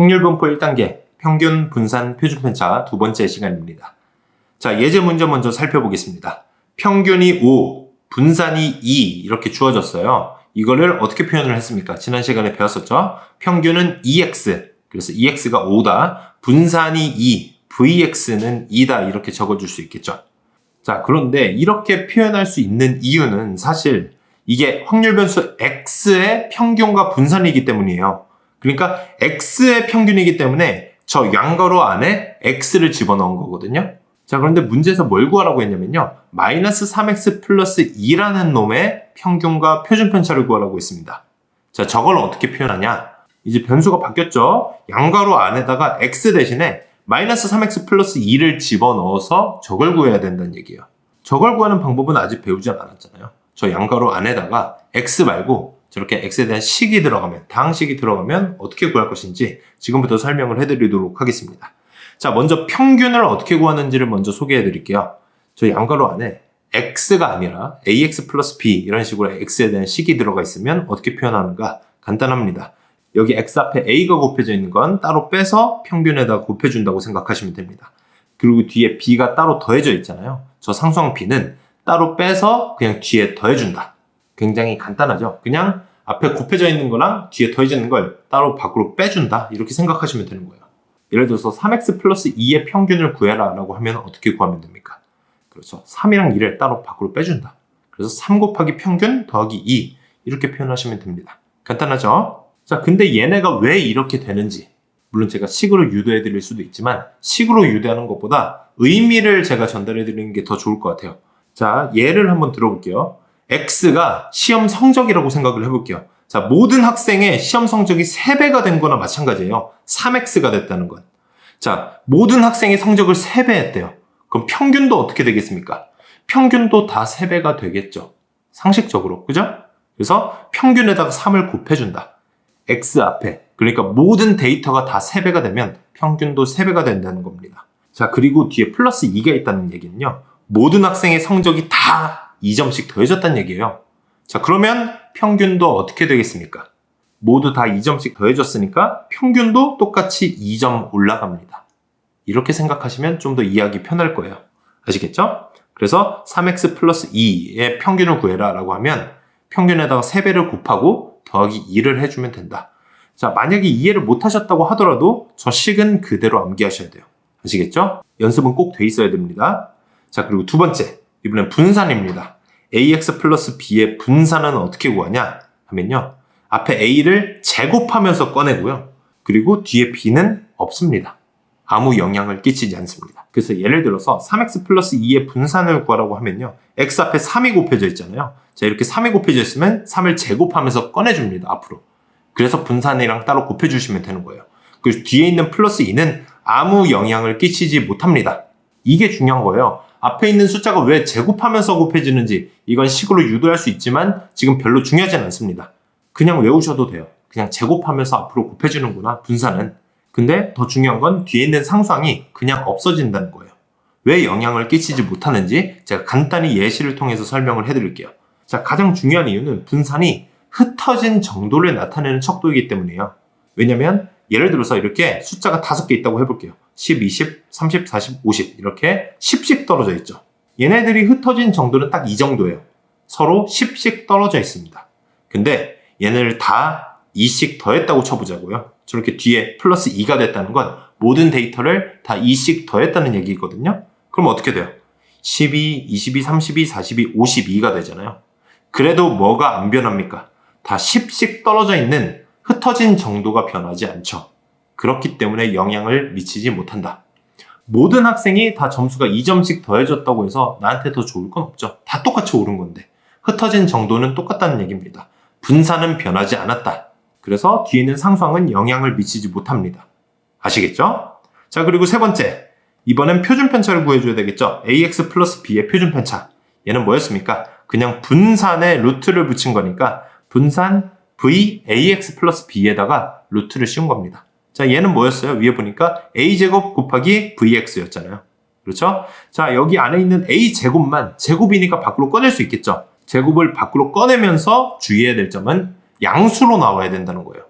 확률분포 1단계 평균 분산 표준편차 두 번째 시간입니다. 자, 예제 문제 먼저 살펴보겠습니다. 평균이 5, 분산이 2 이렇게 주어졌어요. 이거를 어떻게 표현을 했습니까? 지난 시간에 배웠었죠? 평균은 2x, 그래서 2x가 5다. 분산이 2, vx는 2다 이렇게 적어줄 수 있겠죠. 자, 그런데 이렇게 표현할 수 있는 이유는 사실 이게 확률 변수 x의 평균과 분산이기 때문이에요. 그러니까 x의 평균이기 때문에 저 양가로 안에 x를 집어넣은 거거든요. 자, 그런데 문제에서 뭘 구하라고 했냐면요. 마이너스 3x 플러스 2라는 놈의 평균과 표준편차를 구하라고 했습니다. 자, 저걸 어떻게 표현하냐? 이제 변수가 바뀌었죠. 양가로 안에다가 x 대신에 마이너스 3x 플러스 2를 집어넣어서 저걸 구해야 된다는 얘기예요. 저걸 구하는 방법은 아직 배우지 않았잖아요. 저 양가로 안에다가 x 말고 저렇게 x에 대한 식이 들어가면, 다항식이 들어가면 어떻게 구할 것인지 지금부터 설명을 해드리도록 하겠습니다. 자, 먼저 평균을 어떻게 구하는지를 먼저 소개해 드릴게요. 저 양가로 안에 x가 아니라 ax 플러스 b 이런 식으로 x에 대한 식이 들어가 있으면 어떻게 표현하는가? 간단합니다. 여기 x 앞에 a가 곱해져 있는 건 따로 빼서 평균에다 곱해준다고 생각하시면 됩니다. 그리고 뒤에 b가 따로 더해져 있잖아요. 저 상수항 b는 따로 빼서 그냥 뒤에 더해준다. 굉장히 간단하죠. 그냥 앞에 곱해져 있는 거랑 뒤에 더해져 있는 걸 따로 밖으로 빼준다. 이렇게 생각하시면 되는 거예요. 예를 들어서 3x 플러스 2의 평균을 구해라 라고 하면 어떻게 구하면 됩니까? 그렇죠. 3이랑 2를 따로 밖으로 빼준다. 그래서 3 곱하기 평균 더하기 2 이렇게 표현하시면 됩니다. 간단하죠? 자, 근데 얘네가 왜 이렇게 되는지, 물론 제가 식으로 유도해 드릴 수도 있지만 식으로 유도하는 것보다 의미를 제가 전달해 드리는 게 더 좋을 것 같아요. 자, 예를 한번 들어볼게요. x가 시험 성적이라고 생각을 해볼게요. 자, 모든 학생의 시험 성적이 3배가 된 거나 마찬가지예요. 3x가 됐다는 건. 자, 모든 학생의 성적을 3배 했대요. 그럼 평균도 어떻게 되겠습니까? 평균도 다 3배가 되겠죠. 상식적으로. 그죠? 그래서 평균에다가 3을 곱해준다. x 앞에. 그러니까 모든 데이터가 다 3배가 되면 평균도 3배가 된다는 겁니다. 자, 그리고 뒤에 플러스 2가 있다는 얘기는요. 모든 학생의 성적이 다 2점씩 더해졌다는 얘기예요. 자, 그러면 평균도 어떻게 되겠습니까? 모두 다 2점씩 더해졌으니까 평균도 똑같이 2점 올라갑니다. 이렇게 생각하시면 좀 더 이해하기 편할 거예요. 아시겠죠? 그래서 3x 플러스 2의 평균을 구해라 라고 하면 평균에다가 3배를 곱하고 더하기 2를 해주면 된다. 자, 만약에 이해를 못 하셨다고 하더라도 저 식은 그대로 암기하셔야 돼요. 아시겠죠? 연습은 꼭 돼 있어야 됩니다. 자, 그리고 두 번째, 이번엔 분산입니다. ax 플러스 b의 분산은 어떻게 구하냐 하면요. 앞에 a를 제곱하면서 꺼내고요. 그리고 뒤에 b는 없습니다. 아무 영향을 끼치지 않습니다. 그래서 예를 들어서 3x 플러스 2의 분산을 구하라고 하면요. x 앞에 3이 곱해져 있잖아요. 자, 이렇게 3이 곱해져 있으면 3을 제곱하면서 꺼내줍니다. 앞으로. 그래서 분산이랑 따로 곱해주시면 되는 거예요. 그리고 뒤에 있는 플러스 2는 아무 영향을 끼치지 못합니다. 이게 중요한 거예요. 앞에 있는 숫자가 왜 제곱하면서 곱해지는지 이건 식으로 유도할 수 있지만 지금 별로 중요하진 않습니다. 그냥 외우셔도 돼요. 그냥 제곱하면서 앞으로 곱해지는구나, 분산은. 근데 더 중요한 건 뒤에 있는 상수항이 그냥 없어진다는 거예요. 왜 영향을 끼치지 못하는지 제가 간단히 예시를 통해서 설명을 해드릴게요. 자, 가장 중요한 이유는 분산이 흩어진 정도를 나타내는 척도이기 때문이에요. 왜냐면 예를 들어서 이렇게 숫자가 5개 있다고 해볼게요. 10, 20, 30, 40, 50 이렇게 10씩 떨어져 있죠. 얘네들이 흩어진 정도는 딱 이 정도예요. 서로 10씩 떨어져 있습니다. 근데 얘네를 다 2씩 더했다고 쳐보자고요. 저렇게 뒤에 플러스 2가 됐다는 건 모든 데이터를 다 2씩 더했다는 얘기거든요. 그럼 어떻게 돼요? 12, 22, 32, 42, 52가 되잖아요. 그래도 뭐가 안 변합니까? 다 10씩 떨어져 있는 흩어진 정도가 변하지 않죠. 그렇기 때문에 영향을 미치지 못한다. 모든 학생이 다 점수가 2점씩 더해졌다고 해서 나한테 더 좋을 건 없죠. 다 똑같이 오른 건데. 흩어진 정도는 똑같다는 얘기입니다. 분산은 변하지 않았다. 그래서 뒤에 있는 상수항은 영향을 미치지 못합니다. 아시겠죠? 자, 그리고 세 번째. 이번엔 표준편차를 구해줘야 되겠죠. ax 플러스 b의 표준편차. 얘는 뭐였습니까? 그냥 분산에 루트를 붙인 거니까 분산 v ax 플러스 b에다가 루트를 씌운 겁니다. 자, 얘는 뭐였어요? 위에 보니까 a제곱 곱하기 vx였잖아요. 그렇죠? 자, 여기 안에 있는 a제곱만 제곱이니까 밖으로 꺼낼 수 있겠죠? 제곱을 밖으로 꺼내면서 주의해야 될 점은 양수로 나와야 된다는 거예요.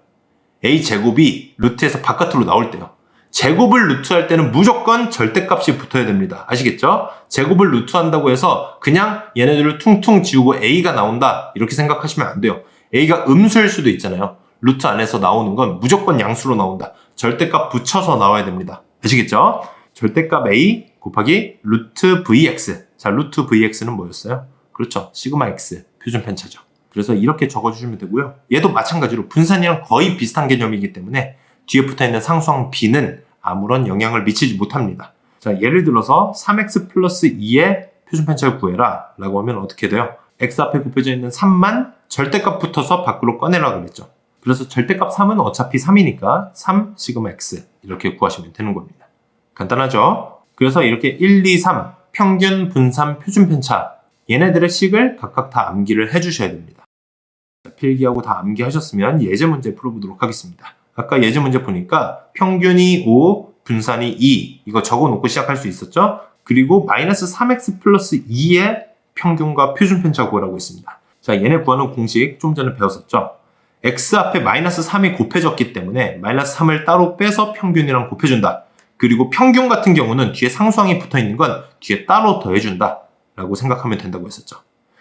a 제곱이 루트에서 바깥으로 나올 때요. 제곱을 루트할 때는 무조건 절대값이 붙어야 됩니다. 아시겠죠? 제곱을 루트한다고 해서 그냥 얘네들을 퉁퉁 지우고 a가 나온다 이렇게 생각하시면 안 돼요. a가 음수일 수도 있잖아요. 루트 안에서 나오는 건 무조건 양수로 나온다. 절대값 붙여서 나와야 됩니다. 아시겠죠? 절대값 a 곱하기 루트 vx. 자, 루트 vx는 뭐였어요? 그렇죠. 시그마 x 표준 편차죠. 그래서 이렇게 적어주시면 되고요. 얘도 마찬가지로 분산이랑 거의 비슷한 개념이기 때문에 뒤에 붙어있는 상수항 b는 아무런 영향을 미치지 못합니다. 자, 예를 들어서 3x 플러스 2의 표준 편차를 구해라 라고 하면 어떻게 돼요? x 앞에 곱해져 있는 3만 절대값 붙어서 밖으로 꺼내라 그랬죠. 그래서 절대값 3은 어차피 3이니까 3 시그마 x 이렇게 구하시면 되는 겁니다. 간단하죠? 그래서 이렇게 1, 2, 3 평균, 분산, 표준 편차 얘네들의 식을 각각 다 암기를 해주셔야 됩니다. 필기하고 다 암기하셨으면 예제 문제 풀어보도록 하겠습니다. 아까 예제 문제 보니까 평균이 5, 분산이 2 이거 적어놓고 시작할 수 있었죠? 그리고 마이너스 3x 플러스 2의 평균과 표준 편차 구하라고 했습니다. 자, 얘네 구하는 공식 좀 전에 배웠었죠? x 앞에 마이너스 3이 곱해졌기 때문에 마이너스 3을 따로 빼서 평균이랑 곱해준다. 그리고 평균 같은 경우는 뒤에 상수항이 붙어있는 건 뒤에 따로 더해준다 라고 생각하면 된다고 했었죠.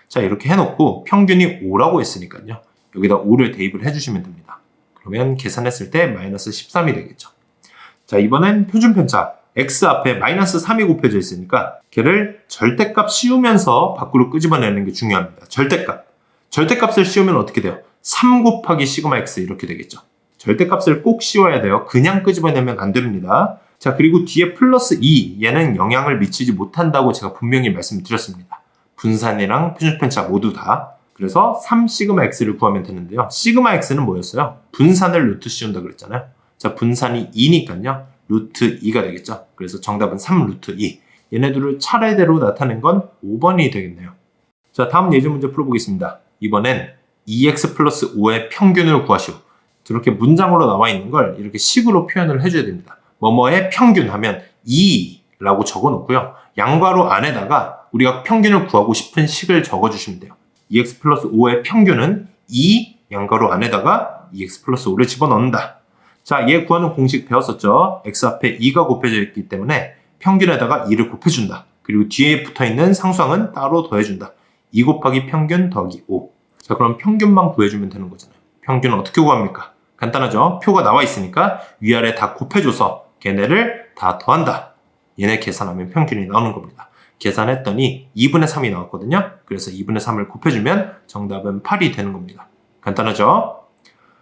자, 이렇게 해놓고 평균이 5라고 했으니까요. 여기다 5를 대입을 해주시면 됩니다. 그러면 계산했을 때 마이너스 13이 되겠죠. 자, 이번엔 표준 편차 x 앞에 마이너스 3이 곱해져 있으니까 걔를 절대값 씌우면서 밖으로 끄집어내는 게 중요합니다. 절대값을 씌우면 어떻게 돼요? 3 곱하기 시그마 x 이렇게 되겠죠. 절대값을 꼭 씌워야 돼요. 그냥 끄집어내면 안 됩니다. 자, 그리고 뒤에 플러스 2 얘는 영향을 미치지 못한다고 제가 분명히 말씀드렸습니다. 분산이랑 표준 편차 모두 다. 그래서 3 시그마 x를 구하면 되는데요. 시그마 x는 뭐였어요? 분산을 루트 씌운다 그랬잖아요. 자, 분산이 2니까요. 루트 2가 되겠죠. 그래서 정답은 3 루트 2. 얘네들을 차례대로 나타낸 건 5번이 되겠네요. 자, 다음 예제 문제 풀어보겠습니다. 이번엔 2x 플러스 5의 평균을 구하시오. 이렇게 문장으로 나와 있는 걸 이렇게 식으로 표현을 해줘야 됩니다. 뭐뭐의 평균 하면 2라고 적어놓고요. 양괄호 안에다가 우리가 평균을 구하고 싶은 식을 적어주시면 돼요. 2x 플러스 5의 평균은 2 양괄호 안에다가 2x 플러스 5를 집어넣는다. 자, 얘 구하는 공식 배웠었죠. x 앞에 2가 곱해져 있기 때문에 평균에다가 2를 곱해준다. 그리고 뒤에 붙어있는 상수항은 따로 더해준다. 2 곱하기 평균 더하기 5. 자, 그럼 평균만 구해주면 되는 거잖아요. 평균은 어떻게 구합니까? 간단하죠. 표가 나와 있으니까 위아래 다 곱해줘서 걔네를 다 더한다. 얘네 계산하면 평균이 나오는 겁니다. 계산했더니 2분의 3이 나왔거든요. 그래서 2분의 3을 곱해주면 정답은 8이 되는 겁니다. 간단하죠?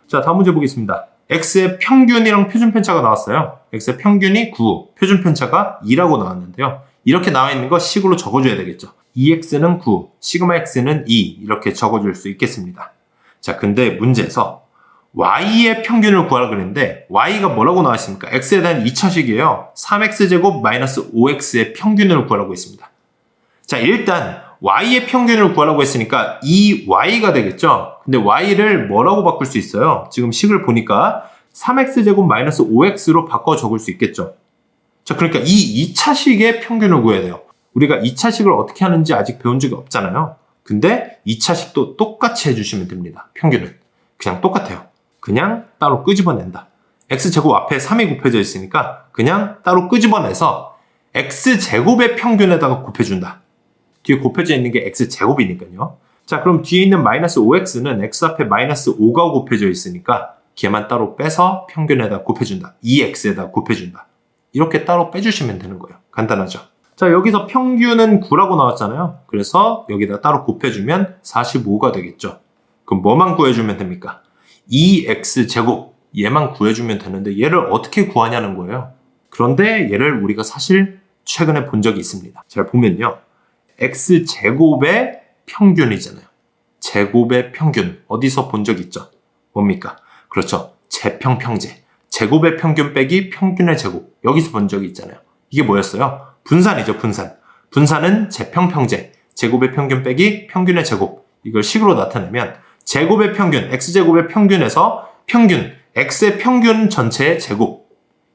자, 다음 문제 보겠습니다. x의 평균이랑 표준 편차가 나왔어요. x의 평균이 9, 표준 편차가 2라고 나왔는데요. 이렇게 나와 있는 거 식으로 적어줘야 되겠죠. 2x는 9, 시그마 x는 2 이렇게 적어줄 수 있겠습니다. 자, 근데 문제에서 y의 평균을 구하라 그랬는데 y가 뭐라고 나왔습니까? x에 대한 2차식이에요. 3x제곱 마이너스 5x의 평균을 구하라고 했습니다. 자, 일단 y의 평균을 구하라고 했으니까 2y가 되겠죠? 근데 y를 뭐라고 바꿀 수 있어요? 지금 식을 보니까 3x제곱 마이너스 5x로 바꿔 적을 수 있겠죠? 자, 그러니까 이 2차식의 평균을 구해야 돼요. 우리가 2차식을 어떻게 하는지 아직 배운 적이 없잖아요. 근데 2차식도 똑같이 해주시면 됩니다. 평균은. 그냥 똑같아요. 그냥 따로 끄집어낸다. x제곱 앞에 3이 곱해져 있으니까 그냥 따로 끄집어내서 x제곱의 평균에다가 곱해준다. 뒤에 곱해져 있는 게 x제곱이니까요. 자, 그럼 뒤에 있는 마이너스 5x는 x 앞에 마이너스 5가 곱해져 있으니까 걔만 따로 빼서 평균에다 곱해준다. 2x에다 곱해준다. 이렇게 따로 빼주시면 되는 거예요. 간단하죠? 자, 여기서 평균은 9라고 나왔잖아요. 그래서 여기다 따로 곱해주면 45가 되겠죠. 그럼 뭐만 구해주면 됩니까? 2x제곱 얘만 구해주면 되는데 얘를 어떻게 구하냐는 거예요. 그런데 얘를 우리가 사실 최근에 본 적이 있습니다. 잘 보면요. x제곱의 평균이잖아요. 제곱의 평균 어디서 본 적 있죠? 뭡니까? 그렇죠. 제평평제. 제곱의 평균 빼기 평균의 제곱. 여기서 본 적이 있잖아요. 이게 뭐였어요? 분산이죠. 분산. 분산은 제평평제. 제곱의 평균 빼기 평균의 제곱. 이걸 식으로 나타내면 제곱의 평균, x제곱의 평균에서 평균, x의 평균 전체의 제곱.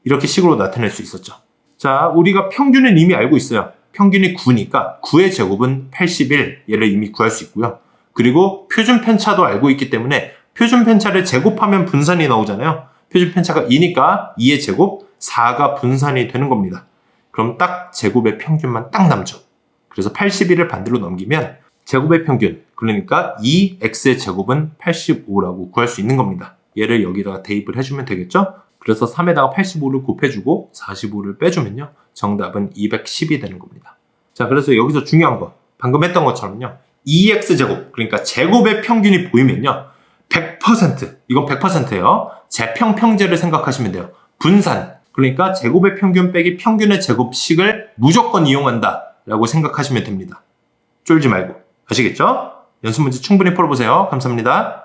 이렇게 식으로 나타낼 수 있었죠. 자, 우리가 평균은 이미 알고 있어요. 평균이 9니까 9의 제곱은 81. 얘를 이미 구할 수 있고요. 그리고 표준 편차도 알고 있기 때문에 표준 편차를 제곱하면 분산이 나오잖아요. 표준 편차가 2니까 2의 제곱 4가 분산이 되는 겁니다. 그럼 딱 제곱의 평균만 딱 남죠. 그래서 81을 반대로 넘기면 제곱의 평균, 그러니까 2x의 제곱은 85라고 구할 수 있는 겁니다. 얘를 여기다가 대입을 해주면 되겠죠? 그래서 3에다가 85를 곱해주고 45를 빼주면요. 정답은 210이 되는 겁니다. 자, 그래서 여기서 중요한 거, 방금 했던 것처럼요. 2x제곱, 그러니까 제곱의 평균이 보이면요. 100%, 이건 100%예요. 제평평제를 생각하시면 돼요. 분산, 그러니까 제곱의 평균 빼기 평균의 제곱식을 무조건 이용한다 라고 생각하시면 됩니다. 쫄지 말고. 아시겠죠? 연습 문제 충분히 풀어보세요. 감사합니다.